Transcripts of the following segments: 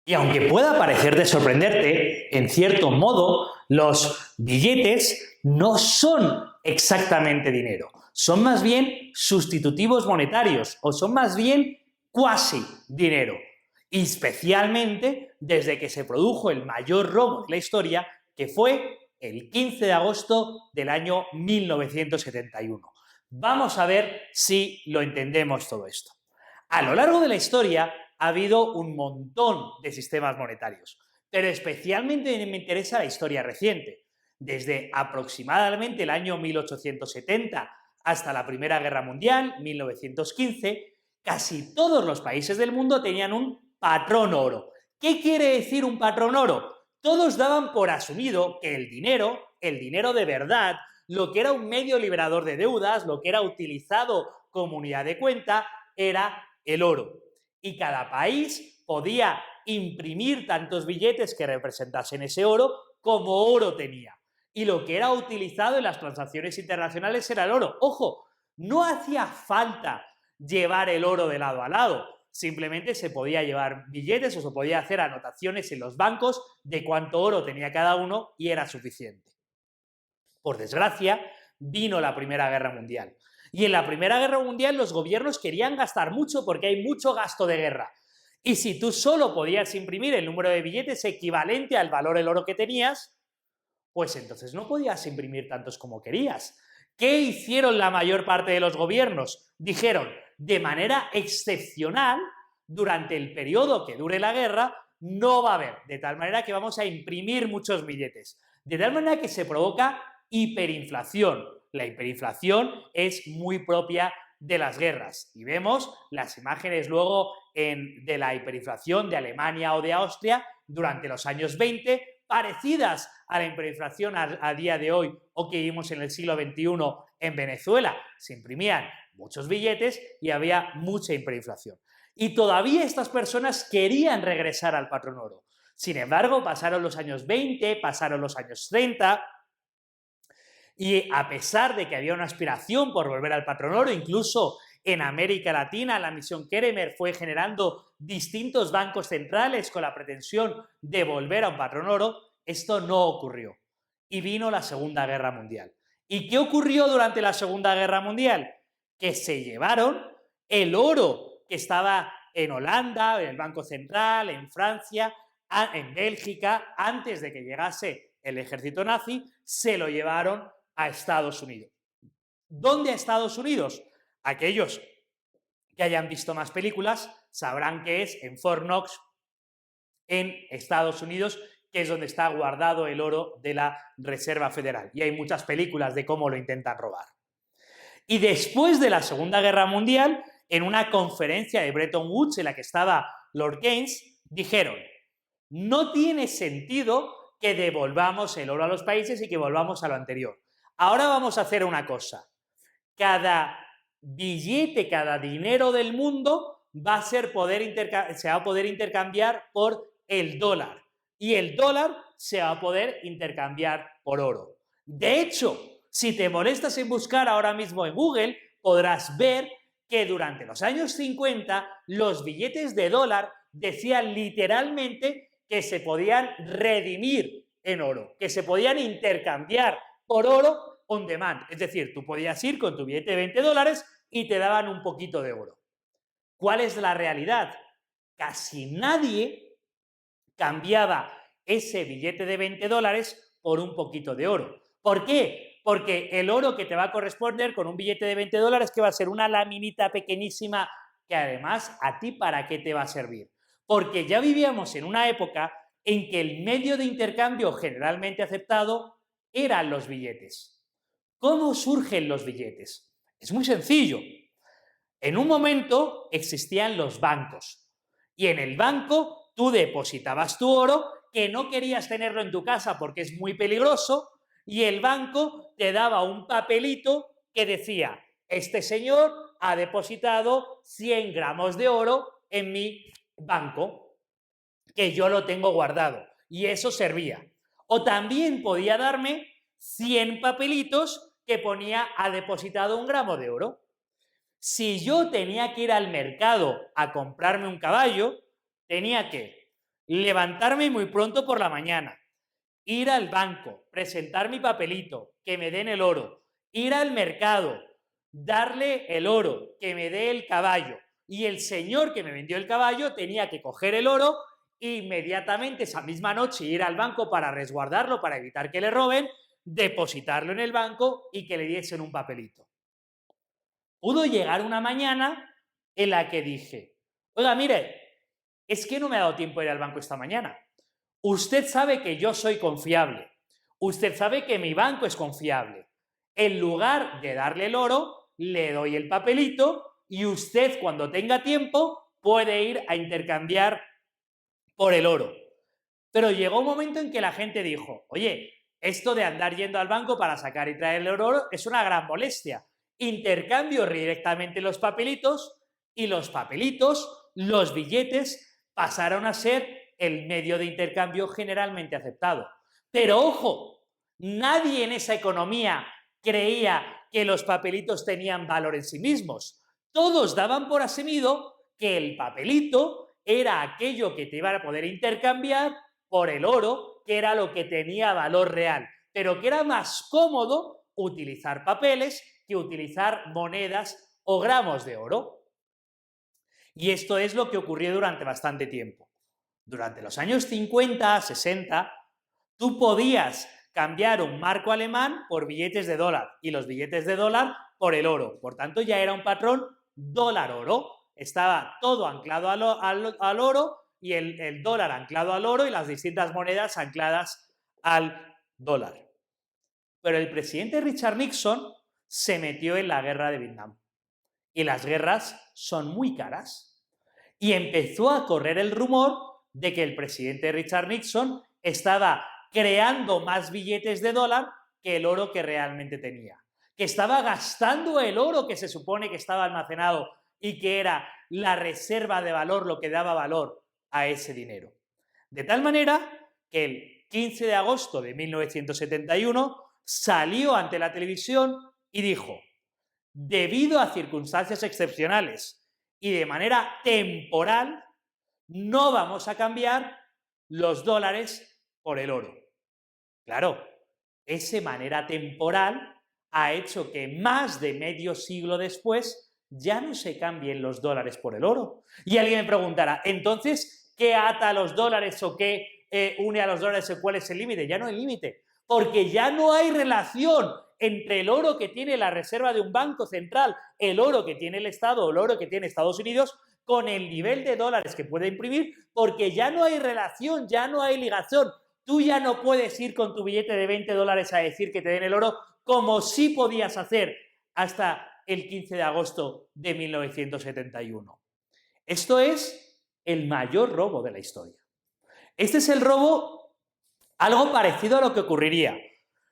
Y aunque pueda parecer de sorprenderte, en cierto modo, los billetes no son exactamente dinero. Son más bien sustitutivos monetarios o son más bien cuasi dinero. Y especialmente desde que se produjo el mayor robo de la historia, que fue el 15 de agosto del año 1971. Vamos a ver si lo entendemos todo esto. A lo largo de la historia ha habido un montón de sistemas monetarios, pero especialmente me interesa la historia reciente. Desde aproximadamente el año 1870 hasta la Primera Guerra Mundial, 1915, casi todos los países del mundo tenían un patrón oro. ¿Qué quiere decir un patrón oro? Todos daban por asumido que el dinero de verdad, lo que era un medio liberador de deudas, lo que era utilizado como unidad de cuenta, era el oro. Y cada país podía imprimir tantos billetes que representasen ese oro como oro tenía. Y lo que era utilizado en las transacciones internacionales era el oro. Ojo, no hacía falta llevar el oro de lado a lado. Simplemente se podía llevar billetes o se podía hacer anotaciones en los bancos de cuánto oro tenía cada uno y era suficiente. Por desgracia, vino la Primera Guerra Mundial. Y en la Primera Guerra Mundial los gobiernos querían gastar mucho porque hay mucho gasto de guerra. Y si tú solo podías imprimir el número de billetes equivalente al valor del oro que tenías, pues entonces no podías imprimir tantos como querías. ¿Qué hicieron la mayor parte de los gobiernos? Dijeron, de manera excepcional, durante el periodo que dure la guerra, no va a haber, de tal manera que vamos a imprimir muchos billetes. De tal manera que se provoca hiperinflación. La hiperinflación es muy propia de las guerras. Y vemos las imágenes luego de la hiperinflación de Alemania o de Austria durante los años 20, parecidas a la hiperinflación a día de hoy o que vivimos en el siglo XXI en Venezuela. Se imprimían muchos billetes y había mucha hiperinflación. Y todavía estas personas querían regresar al patrón oro. Sin embargo, pasaron los años 20, pasaron los años 30, y a pesar de que había una aspiración por volver al patrón oro, incluso en América Latina la misión Keremer fue generando distintos bancos centrales con la pretensión de volver a un patrón oro, esto no ocurrió. Y vino la Segunda Guerra Mundial. ¿Y qué ocurrió durante la Segunda Guerra Mundial? Que se llevaron el oro que estaba en Holanda, en el Banco Central, en Francia, en Bélgica, antes de que llegase el ejército nazi, se lo llevaron a Estados Unidos. ¿Dónde a Estados Unidos? Aquellos que hayan visto más películas sabrán que es en Fort Knox, en Estados Unidos, que es donde está guardado el oro de la Reserva Federal. Y hay muchas películas de cómo lo intentan robar. Y después de la Segunda Guerra Mundial, en una conferencia de Bretton Woods en la que estaba Lord Keynes, dijeron, no tiene sentido que devolvamos el oro a los países y que volvamos a lo anterior. Ahora vamos a hacer una cosa. Cada billete, cada dinero del mundo va a se va a poder intercambiar por el dólar. Y el dólar se va a poder intercambiar por oro. De hecho, si te molestas en buscar ahora mismo en Google, podrás ver que durante los años 50 los billetes de dólar decían literalmente que se podían redimir en oro, que se podían intercambiar por oro on demand. Es decir, tú podías ir con tu billete de 20 dólares y te daban un poquito de oro. ¿Cuál es la realidad? Casi nadie cambiaba ese billete de 20 dólares por un poquito de oro. ¿Por qué? Porque el oro que te va a corresponder con un billete de 20 dólares que va a ser una laminita pequeñísima que además a ti ¿para qué te va a servir? Porque ya vivíamos en una época en que el medio de intercambio generalmente aceptado eran los billetes. ¿Cómo surgen los billetes? Es muy sencillo. En un momento existían los bancos y en el banco tú depositabas tu oro que no querías tenerlo en tu casa porque es muy peligroso y el banco te daba un papelito que decía, este señor ha depositado 100 gramos de oro en mi banco, que yo lo tengo guardado, y eso servía. O también podía darme 100 papelitos que ponía ha depositado 1 gramo de oro. Si yo tenía que ir al mercado a comprarme un caballo, tenía que levantarme muy pronto por la mañana, ir al banco, presentar mi papelito, que me den el oro, ir al mercado, darle el oro, que me dé el caballo, y el señor que me vendió el caballo tenía que coger el oro e inmediatamente esa misma noche ir al banco para resguardarlo, para evitar que le roben, depositarlo en el banco y que le diesen un papelito. Pudo llegar una mañana en la que dije, oiga, mire, es que no me ha dado tiempo de ir al banco esta mañana. Usted sabe que yo soy confiable. Usted sabe que mi banco es confiable. En lugar de darle el oro, le doy el papelito y usted, cuando tenga tiempo, puede ir a intercambiar por el oro. Pero llegó un momento en que la gente dijo, oye, esto de andar yendo al banco para sacar y traer el oro es una gran molestia. Intercambio directamente los papelitos y los papelitos, los billetes, pasaron a ser el medio de intercambio generalmente aceptado. Pero ojo, nadie en esa economía creía que los papelitos tenían valor en sí mismos. Todos daban por asumido que el papelito era aquello que te iba a poder intercambiar por el oro, que era lo que tenía valor real, pero que era más cómodo utilizar papeles que utilizar monedas o gramos de oro. Y esto es lo que ocurrió durante bastante tiempo. Durante los años 50, 60, tú podías cambiar un marco alemán por billetes de dólar y los billetes de dólar por el oro. Por tanto, ya era un patrón dólar-oro. Estaba todo anclado al oro y el dólar anclado al oro y las distintas monedas ancladas al dólar. Pero el presidente Richard Nixon se metió en la guerra de Vietnam. Y las guerras son muy caras. Y empezó a correr el rumor de que el presidente Richard Nixon estaba creando más billetes de dólar que el oro que realmente tenía. Que estaba gastando el oro que se supone que estaba almacenado y que era la reserva de valor lo que daba valor a ese dinero. De tal manera que el 15 de agosto de 1971 salió ante la televisión y dijo, debido a circunstancias excepcionales y de manera temporal, no vamos a cambiar los dólares por el oro. Claro, esa manera temporal ha hecho que más de medio siglo después ya no se cambien los dólares por el oro. Y alguien me preguntará, entonces, ¿qué ata a los dólares o qué une a los dólares o cuál es el límite? Ya no hay límite, porque ya no hay relación entre el oro que tiene la reserva de un banco central, el oro que tiene el Estado o el oro que tiene Estados Unidos, con el nivel de dólares que puede imprimir, porque ya no hay relación, ya no hay ligación. Tú ya no puedes ir con tu billete de 20 dólares a decir que te den el oro, como sí podías hacer hasta el 15 de agosto de 1971. Esto es el mayor robo de la historia. Este es el robo, algo parecido a lo que ocurriría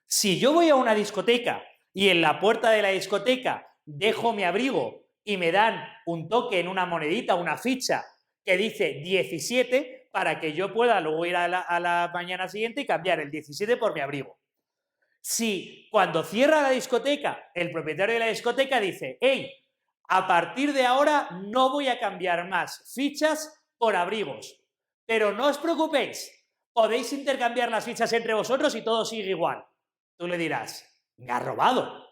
si yo voy a una discoteca y en la puerta de la discoteca dejo mi abrigo y me dan un token, una monedita, una ficha que dice 17 para que yo pueda luego ir a la mañana siguiente y cambiar el 17 por mi abrigo. Si cuando cierra la discoteca, el propietario de la discoteca dice, hey, a partir de ahora no voy a cambiar más fichas por abrigos, pero no os preocupéis, podéis intercambiar las fichas entre vosotros y todo sigue igual. Tú le dirás, me ha robado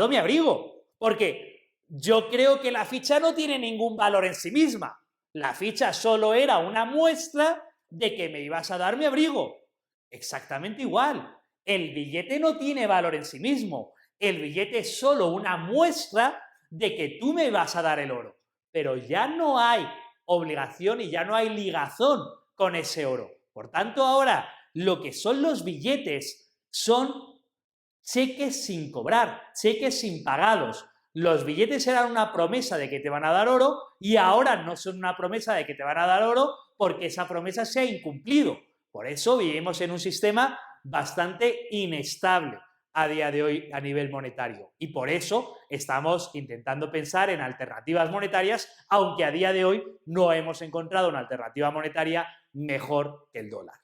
mi abrigo, porque yo creo que la ficha no tiene ningún valor en sí misma. La ficha solo era una muestra de que me ibas a dar mi abrigo. Exactamente igual. El billete no tiene valor en sí mismo. El billete es solo una muestra de que tú me vas a dar el oro. Pero ya no hay obligación y ya no hay ligazón con ese oro. Por tanto, ahora lo que son los billetes son cheques sin cobrar, cheques impagados. Los billetes eran una promesa de que te van a dar oro y ahora no son una promesa de que te van a dar oro porque esa promesa se ha incumplido. Por eso vivimos en un sistema bastante inestable a día de hoy a nivel monetario y por eso estamos intentando pensar en alternativas monetarias, aunque a día de hoy no hemos encontrado una alternativa monetaria mejor que el dólar.